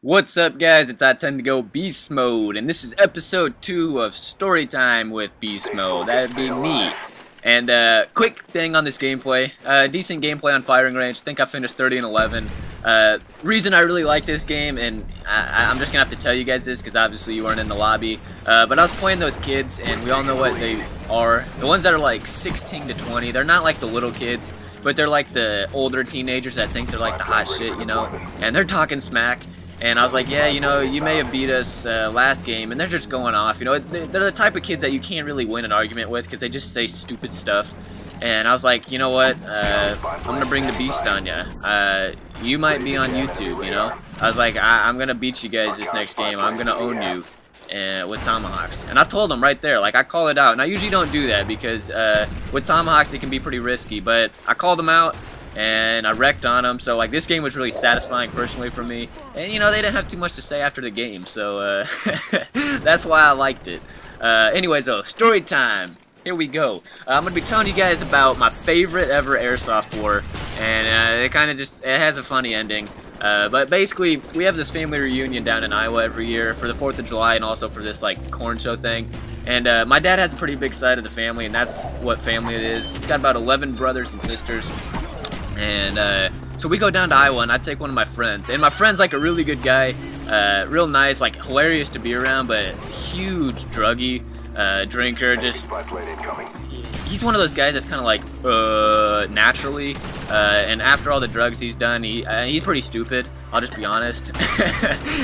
What's up, guys? It's I Tend to Go Beastmode, and this is episode 2 of Storytime with Beastmode. That'd be me. And quick thing on this gameplay, decent gameplay on firing range. I think I finished 30 and 11. Reason I really like this game, and I'm just gonna have to tell you guys this because obviously you weren't in the lobby. But I was playing those kids, and we all know what they are. The ones that are like 16 to 20, they're not like the little kids, but they're like the older teenagers that think they're like the hot shit, you know. And they're talking smack. And I was like, yeah, you know, you may have beat us last game, and they're just going off. You know, they're the type of kids that you can't really win an argument with because they just say stupid stuff. And I was like, you know what, I'm going to bring the beast on ya. You might be on YouTube, you know. I was like, I'm going to beat you guys this next game. I'm going to own you with Tomahawks. And I told them right there, like, I call it out. And I usually don't do that because with Tomahawks it can be pretty risky. But I called them out. And I wrecked on them, so like this game was really satisfying personally for me. And you know, they didn't have too much to say after the game, so that's why I liked it. Anyways though, story time. Here we go. I'm gonna be telling you guys about my favorite ever airsoft war, and it kind of just has a funny ending. But basically, we have this family reunion down in Iowa every year for the 4th of July and also for this like corn show thing. And my dad has a pretty big side of the family, and that's what family it is. He's got about 11 brothers and sisters. And so we go down to Iowa, and I take one of my friends. And my friend's like a really good guy, real nice, like hilarious to be around, but huge druggy drinker. Just he's one of those guys that's kind of like naturally. And after all the drugs he's done, he's pretty stupid. I'll just be honest.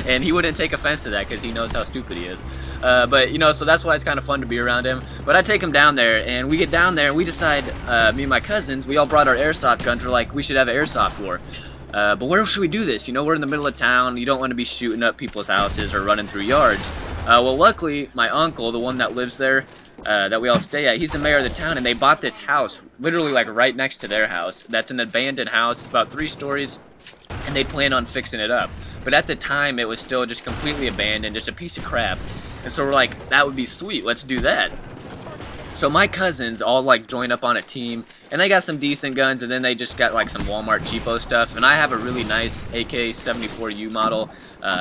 And he wouldn't take offense to that because he knows how stupid he is. But, you know, so that's why it's kind of fun to be around him. But I take him down there, and we get down there, and we decide, me and my cousins, we all brought our airsoft guns. We're like, we should have an airsoft war. But where should we do this? You know, we're in the middle of town. You don't want to be shooting up people's houses or running through yards. Well, luckily, my uncle, the one that lives there, that we all stay at, he's the mayor of the town, and they bought this house, literally like right next to their house. That's an abandoned house, about 3 stories. And they plan on fixing it up. But at the time, it was still just completely abandoned, just a piece of crap. And so we're like, that would be sweet, let's do that. So my cousins all like join up on a team, and they got some decent guns, and then they just got like some Walmart cheapo stuff. And I have a really nice AK-74U model,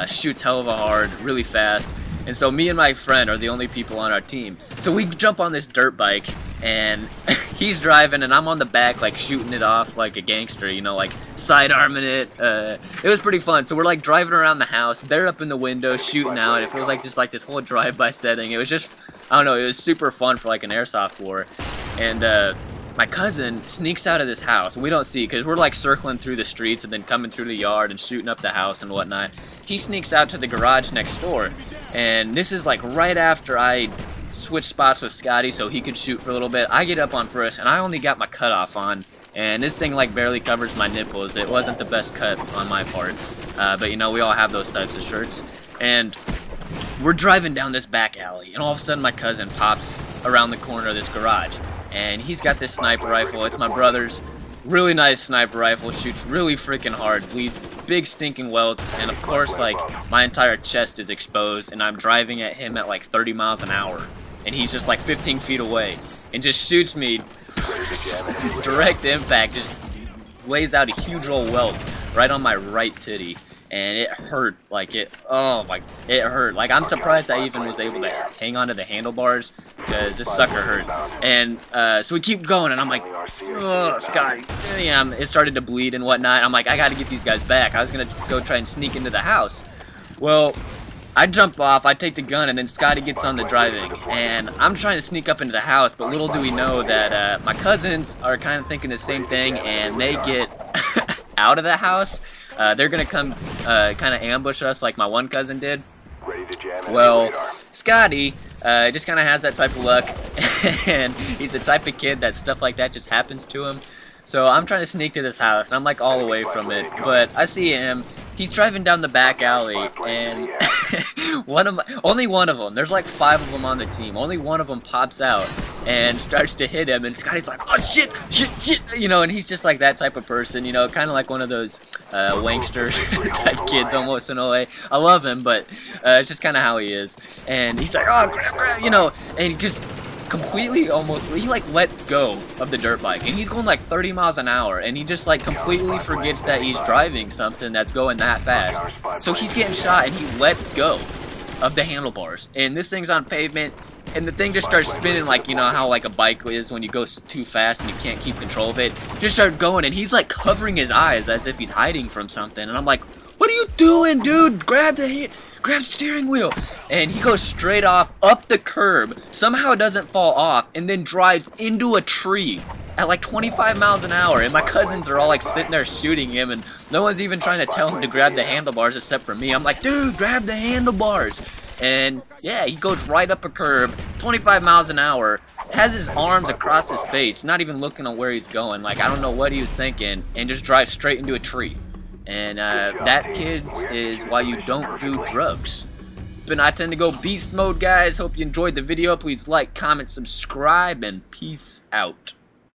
shoots hell of a hard, really fast. And so me and my friend are the only people on our team. So we jump on this dirt bike, and he's driving, and I'm on the back, like, shooting it off like a gangster, you know, like, sidearming it. It was pretty fun. So we're, like, driving around the house. They're up in the window shooting out. It feels like just, like, this whole drive-by setting. It was just, I don't know, it was super fun for, like, an airsoft war. And, my cousin sneaks out of this house. We don't see, because we're, like, circling through the streets and then coming through the yard and shooting up the house and whatnot. He sneaks out to the garage next door. And this is, like, right after I switched spots with Scotty so he could shoot for a little bit. I get up on first, and I only got my cutoff on, and this thing like barely covers my nipples. It wasn't the best cut on my part, but you know, we all have those types of shirts. And we're driving down this back alley, and all of a sudden my cousin pops around the corner of this garage, and he's got this sniper rifle. It's my brother's. Really nice sniper rifle, shoots really freaking hard, leaves big stinking welts, and of course, like, my entire chest is exposed, and I'm driving at him at like 30 miles an hour, and he's just like 15 feet away, and just shoots me, direct impact, just lays out a huge old welt right on my right titty, and it hurt, like it hurt. Like, I'm surprised I even was able to hang onto the handlebars, because this sucker hurt. And so we keep going, and I'm like, oh, Scotty, damn. It started to bleed and whatnot. I'm like, I gotta get these guys back. I was gonna go try and sneak into the house. Well, I jump off, I take the gun, and then Scotty gets on the driving. And I'm trying to sneak up into the house, but little do we know that my cousins are kind of thinking the same thing, and they get out of the house. They're gonna come kind of ambush us like my one cousin did. Well, Scotty just kind of has that type of luck, and he's the type of kid that stuff like that just happens to him. So I'm trying to sneak to this house, and I'm like all away from it, but I see him. He's driving down the back alley, and only one of them, there's like 5 of them on the team, only one of them pops out and starts to hit him, and Scotty's like, oh shit, you know, and he's just like that type of person, you know, kind of like one of those wankster type kids almost in a way. I love him, but it's just kind of how he is. And he's like, oh, grab, you know, and he just completely he like lets go of the dirt bike, and he's going like 30 miles an hour, and he just like completely forgets that he's driving something that's going that fast. So he's getting shot, and he lets go of the handlebars, and this thing's on pavement, and the thing just starts spinning, like, you know how like a bike is when you go too fast and you can't keep control of it. Just started going, and he's like covering his eyes as if he's hiding from something, and I'm like, what are you doing, dude? Grab the steering wheel. And he goes straight off up the curb, somehow doesn't fall off, and then drives into a tree at like 25 miles an hour. And my cousins are all like sitting there shooting him, and no one's even trying to tell him to grab the handlebars except for me. I'm like, dude, grab the handlebars. And yeah, he goes right up a curb, 25 miles an hour, has his arms across his face, not even looking at where he's going. Like, I don't know what he was thinking, and just drives straight into a tree. And that, kids, is why you don't do drugs. But I tend to go beast mode, guys. Hope you enjoyed the video. Please like, comment, subscribe, and peace out.